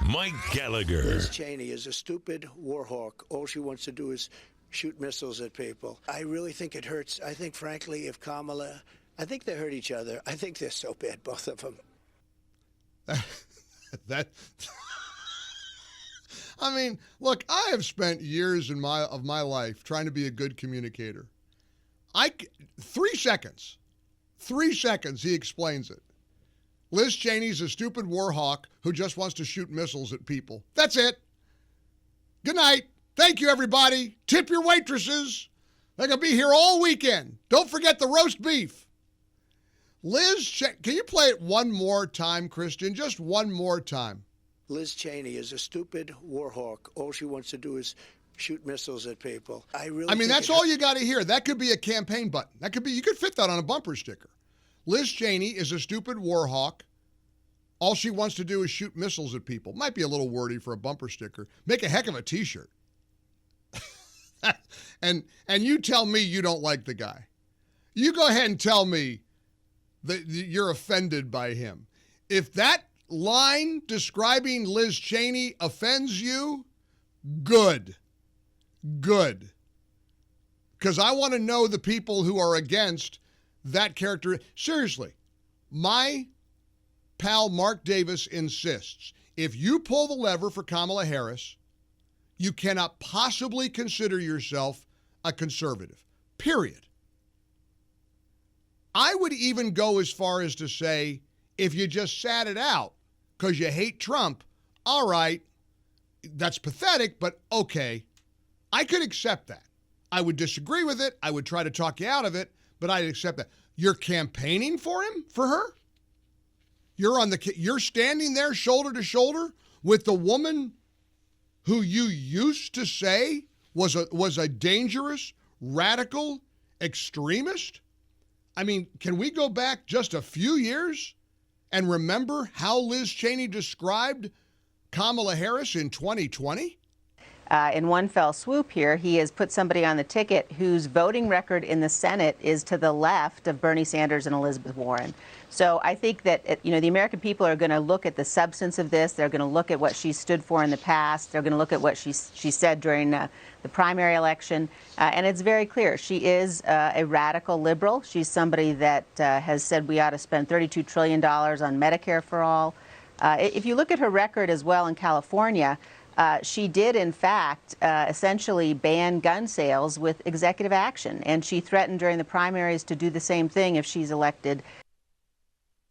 Mike Gallagher. Liz Cheney is a stupid war hawk. All she wants to do is shoot missiles at people. I really think it hurts. I think, frankly, if Kamala, I think they hurt each other. I think they're so bad, both of them. I mean, look, I have spent years of my life trying to be a good communicator. 3 seconds, he explains it. Liz Cheney's a stupid war hawk who just wants to shoot missiles at people. That's it. Good night. Thank you, everybody. Tip your waitresses. They're going to be here all weekend. Don't forget the roast beef. Can you play it one more time, Christian? Just one more time. Liz Cheney is a stupid war hawk. All she wants to do is shoot missiles at people. I mean, that's all you got to hear. That could be a campaign button. You could fit that on a bumper sticker. Liz Cheney is a stupid war hawk. All she wants to do is shoot missiles at people. Might be a little wordy for a bumper sticker. Make a heck of a T-shirt. and you tell me you don't like the guy. You go ahead and tell me that you're offended by him. If that line describing Liz Cheney offends you, good. Because I want to know the people who are against that character. Seriously, my pal Mark Davis insists, if you pull the lever for Kamala Harris, you cannot possibly consider yourself a conservative, period. I would even go as far as to say, if you just sat it out because you hate Trump, all right, that's pathetic, but okay, I could accept that. I would disagree with it. I would try to talk you out of it, but I'd accept that. You're campaigning for him, for her? You're standing there shoulder to shoulder with the woman who you used to say was a dangerous, radical extremist? I mean, can we go back just a few years and remember how Liz Cheney described Kamala Harris in 2020? In one fell swoop here, he has put somebody on the ticket whose voting record in the Senate is to the left of Bernie Sanders and Elizabeth Warren. So I think that, the American people are going to look at the substance of this. They're going to look at what she stood for in the past. They're going to look at what she said during the primary election. And it's very clear. She is a radical liberal. She's somebody that has said we ought to spend $32 trillion on Medicare for all. If you look at her record as well in California, she did, in fact, essentially ban gun sales with executive action. And she threatened during the primaries to do the same thing if she's elected.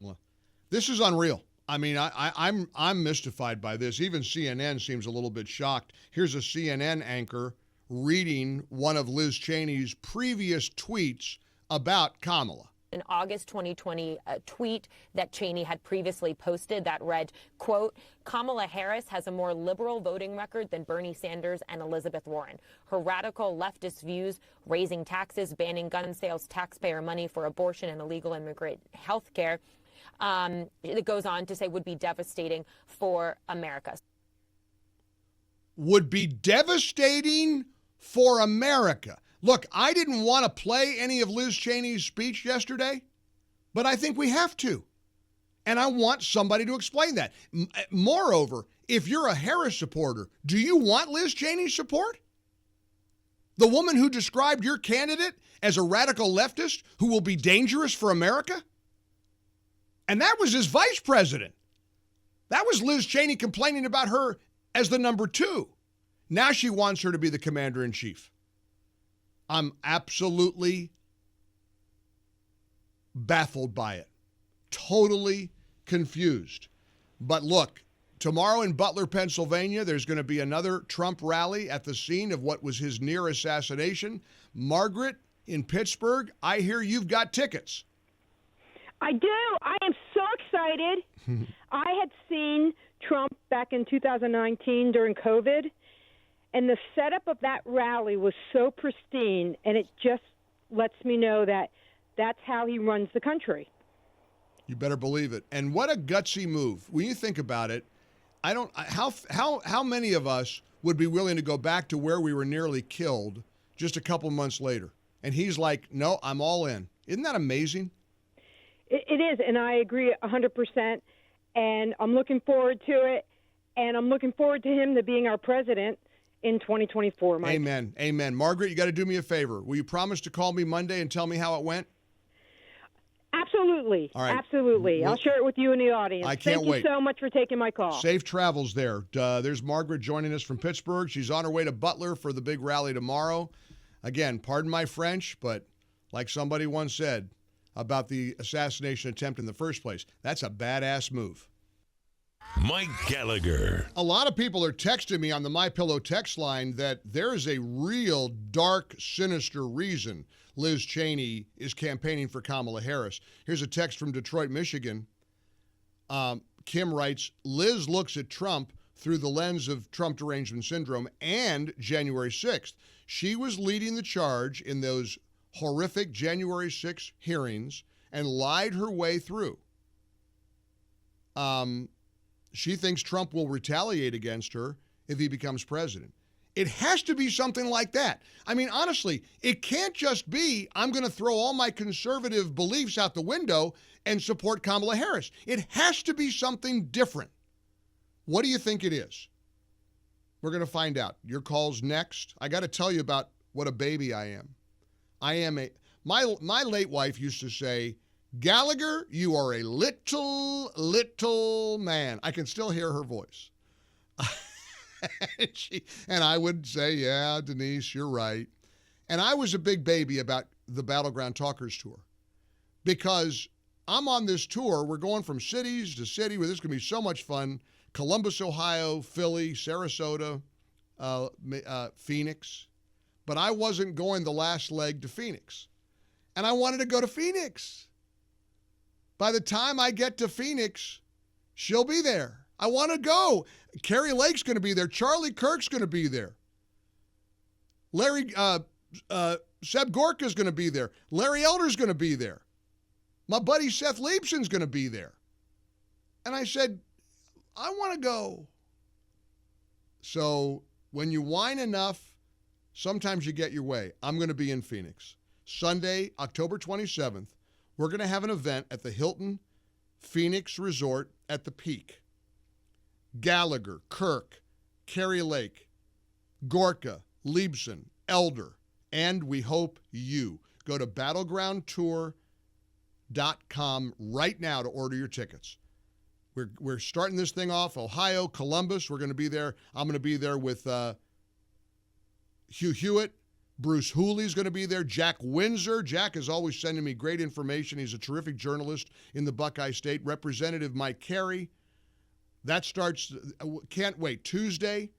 Well, this is unreal. I mean, I'm mystified by this. Even CNN seems a little bit shocked. Here's a CNN anchor reading one of Liz Cheney's previous tweets about Kamala. An August 2020 tweet that Cheney had previously posted that read, quote, Kamala Harris has a more liberal voting record than Bernie Sanders and Elizabeth Warren. Her radical leftist views, raising taxes, banning gun sales, taxpayer money for abortion and illegal immigrant health care, it goes on to say would be devastating for America. Would be devastating for America. Look, I didn't want to play any of Liz Cheney's speech yesterday, but I think we have to. And I want somebody to explain that. Moreover, if you're a Harris supporter, do you want Liz Cheney's support? The woman who described your candidate as a radical leftist who will be dangerous for America? And that was his vice president. That was Liz Cheney complaining about her as the number 2. Now she wants her to be the commander-in-chief. I'm absolutely baffled by it. Totally confused. But look, tomorrow in Butler, Pennsylvania, there's going to be another Trump rally at the scene of what was his near assassination. Margaret, in Pittsburgh, I hear you've got tickets. I do. I am so excited. I had seen Trump back in 2019 during COVID. And the setup of that rally was so pristine, and it just lets me know that that's how he runs the country. You better believe it. And what a gutsy move. When you think about it, how many of us would be willing to go back to where we were nearly killed just a couple months later? And he's like, no, I'm all in. Isn't that amazing? It is, and I agree 100%. And I'm looking forward to it. and I'm looking forward to him to being our president in 2024, Mike. Amen. Amen. Margaret, you got to do me a favor. Will you promise to call me Monday and tell me how it went? Absolutely. All right. Absolutely. I'll share it with you in the audience. I can't wait. Thank you so much for taking my call. Safe travels there. There's Margaret joining us from Pittsburgh. She's on her way to Butler for the big rally tomorrow. Again, pardon my French, but like somebody once said about the assassination attempt in the first place, that's a badass move. Mike Gallagher. A lot of people are texting me on the MyPillow text line that there is a real dark, sinister reason Liz Cheney is campaigning for Kamala Harris. Here's a text from Detroit, Michigan. Kim writes, Liz looks at Trump through the lens of Trump derangement syndrome and January 6th. She was leading the charge in those horrific January 6th hearings and lied her way through. She thinks Trump will retaliate against her if he becomes president. It has to be something like that. I mean, honestly, it can't just be, I'm going to throw all my conservative beliefs out the window and support Kamala Harris. It has to be something different. What do you think it is? We're going to find out. Your call's next. I got to tell you about what a baby I am. My late wife used to say, Gallagher, you are a little man. I can still hear her voice. And I would say, yeah, Denise, you're right. And I was a big baby about the Battleground Talkers Tour because I'm on this tour. We're going from cities to city where this is going to be so much fun. Columbus, Ohio, Philly, Sarasota, Phoenix. But I wasn't going the last leg to Phoenix. And I wanted to go to Phoenix. By the time I get to Phoenix, she'll be there. I want to go. Carrie Lake's going to be there. Charlie Kirk's going to be there. Seb Gorka's going to be there. Larry Elder's going to be there. My buddy Seth Leibson's going to be there. And I said, I want to go. So when you whine enough, sometimes you get your way. I'm going to be in Phoenix. Sunday, October 27th, we're going to have an event at the Hilton Phoenix Resort at the Peak. Gallagher, Kirk, Carrie Lake, Gorka, Leibson, Elder, and we hope you. Go to battlegroundtour.com right now to order your tickets. We're starting this thing off, Ohio, Columbus. We're going to be there. I'm going to be there with Hugh Hewitt. Bruce Hooley's going to be there. Jack Windsor. Jack is always sending me great information. He's a terrific journalist in the Buckeye State. Representative Mike Carey. That starts, can't wait, Tuesday,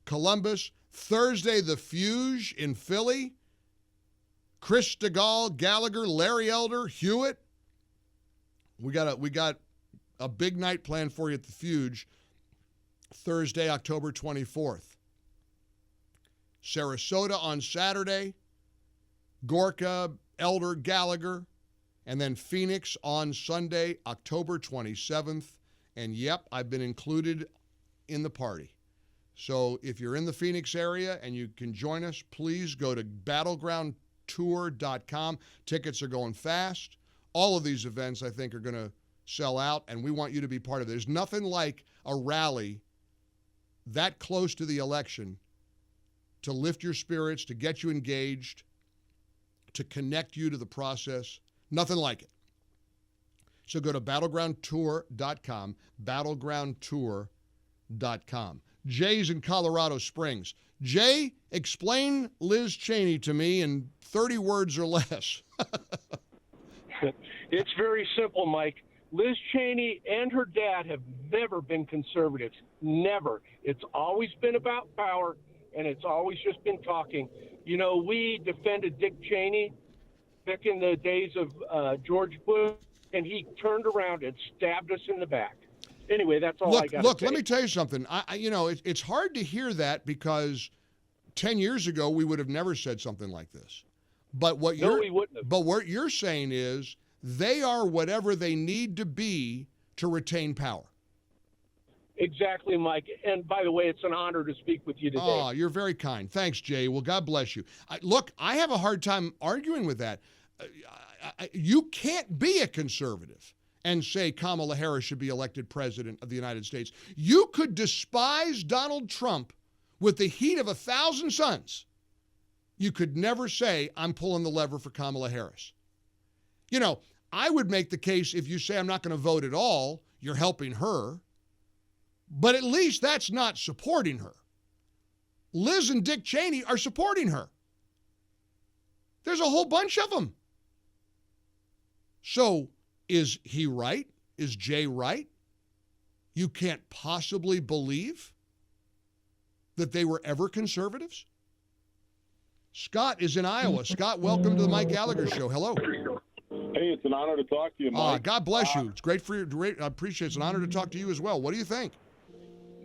Columbus. Thursday, the Fuge in Philly. Chris DeGaulle, Gallagher, Larry Elder, Hewitt. We got a big night planned for you at the Fuge. Thursday, October 24th. Sarasota on Saturday. Gorka, Elder, Gallagher. And then Phoenix on Sunday, October 27th. And yep, I've been included in the party. So if you're in the Phoenix area and you can join us, please go to battlegroundtour.com. Tickets are going fast. All of these events, I think, are going to sell out, and we want you to be part of it. There's nothing like a rally that close to the election to lift your spirits, to get you engaged, to connect you to the process. Nothing like it. So go to battlegroundtour.com, battlegroundtour.com. Jay's in Colorado Springs. Jay, explain Liz Cheney to me in 30 words or less. It's very simple, Mike. Liz Cheney and her dad have never been conservatives. Never. It's always been about power, and it's always just been talking. You know, we defended Dick Cheney back in the days of George Bush, and he turned around and stabbed us in the back. Anyway, that's all I got to say. Look, let me tell you something. It's hard to hear that because 10 years ago we would have never said something like this. But what we wouldn't have. But what you're saying is they are whatever they need to be to retain power. Exactly, Mike. And by the way, it's an honor to speak with you today. Oh, you're very kind. Thanks, Jay. Well, God bless you. Look, I have a hard time arguing with that. You can't be a conservative and say Kamala Harris should be elected president of the United States. You could despise Donald Trump with the heat of 1,000 suns. You could never say, I'm pulling the lever for Kamala Harris. You know, I would make the case if you say I'm not going to vote at all, you're helping her. But at least that's not supporting her. Liz and Dick Cheney are supporting her. There's a whole bunch of them. So is he right? Is Jay right? You can't possibly believe that they were ever conservatives? Scott is in Iowa. Scott, welcome to the Mike Gallagher Show. Hello. Hey, it's an honor to talk to you, Mike. God bless you. It's great for you. I appreciate it. It's an honor to talk to you as well. What do you think?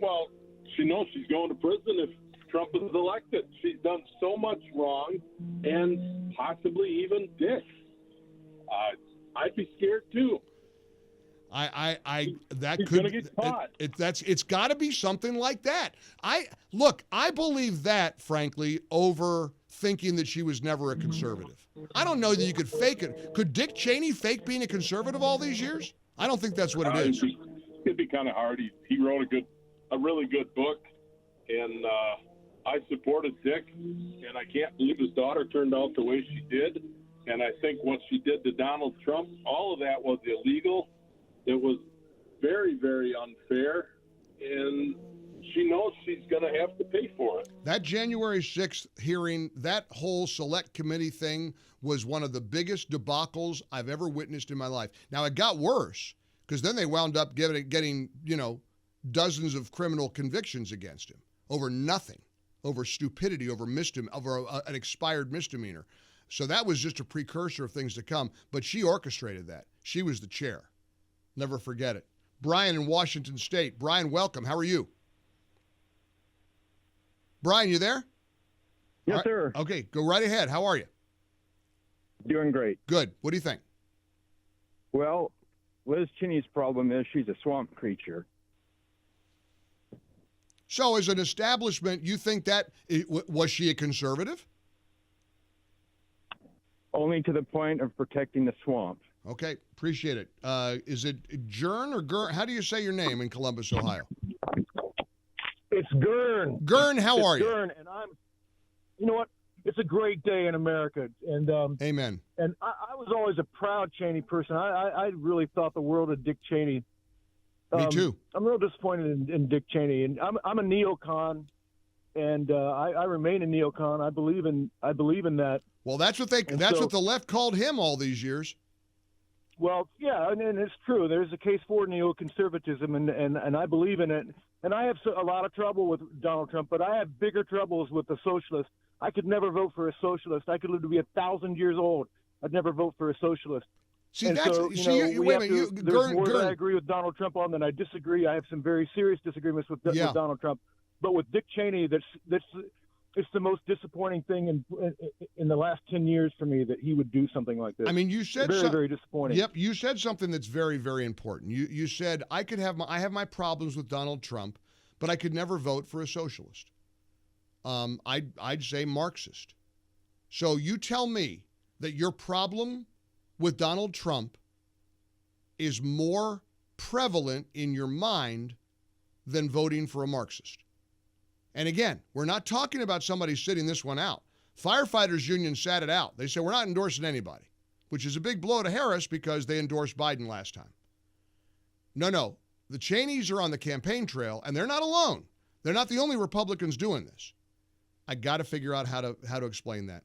Well, she knows she's going to prison if Trump is elected. She's done so much wrong, and possibly even Dick. I'd be scared too. That He's could gonna get caught. It's got to be something like that. I believe that, frankly, over thinking that she was never a conservative. I don't know that you could fake it. Could Dick Cheney fake being a conservative all these years? I don't think that's what it is. It'd be kind of hard. He wrote a really good book, and I supported Dick, and I can't believe his daughter turned out the way she did. And I think what she did to Donald Trump, all of that was illegal. It was very, very unfair, and she knows she's going to have to pay for it. That January 6th hearing, that whole select committee thing was one of the biggest debacles I've ever witnessed in my life. Now, it got worse because then they wound up getting dozens of criminal convictions against him over nothing, over stupidity, over an expired misdemeanor. So that was just a precursor of things to come. But she orchestrated that. She was the chair. Never forget it. Brian in Washington State. Brian, welcome. How are you? Brian, you there? Yes, sir. Okay, go right ahead. How are you? Doing great. Good. What do you think? Well, Liz Cheney's problem is she's a swamp creature. So as an establishment, you think that, was she a conservative? Only to the point of protecting the swamp. Okay, appreciate it. Is it Gern or Gern? How do you say your name in Columbus, Ohio? It's Gern. Gern, how are you? Gern, and you know what? It's a great day in America, and amen. And I was always a proud Cheney person. I really thought the world of Dick Cheney. Me too. I'm real disappointed in Dick Cheney, and I'm a neocon, and I remain a neocon. I believe in that. Well, that's what the left called him all these years. Well, yeah, and it's true. There's a case for neoconservatism, and I believe in it. And I have a lot of trouble with Donald Trump, but I have bigger troubles with the socialists. I could never vote for a socialist. I could live to be 1,000 years old. I'd never vote for a socialist. See, and that's, so, there's more that I agree with Donald Trump on than I disagree. I have some very serious disagreements with Donald Trump. But with Dick Cheney, it's the most disappointing thing in the last 10 years for me that he would do something like this. I mean, you said very disappointing. Yep, you said something that's very, very important. You said I have my problems with Donald Trump, but I could never vote for a socialist. I'd say Marxist. So you tell me that your problem with Donald Trump is more prevalent in your mind than voting for a Marxist. And again, we're not talking about somebody sitting this one out. Firefighters Union sat it out. They said, we're not endorsing anybody, which is a big blow to Harris because they endorsed Biden last time. No. The Cheneys are on the campaign trail, and they're not alone. They're not the only Republicans doing this. I got to figure out how to explain that.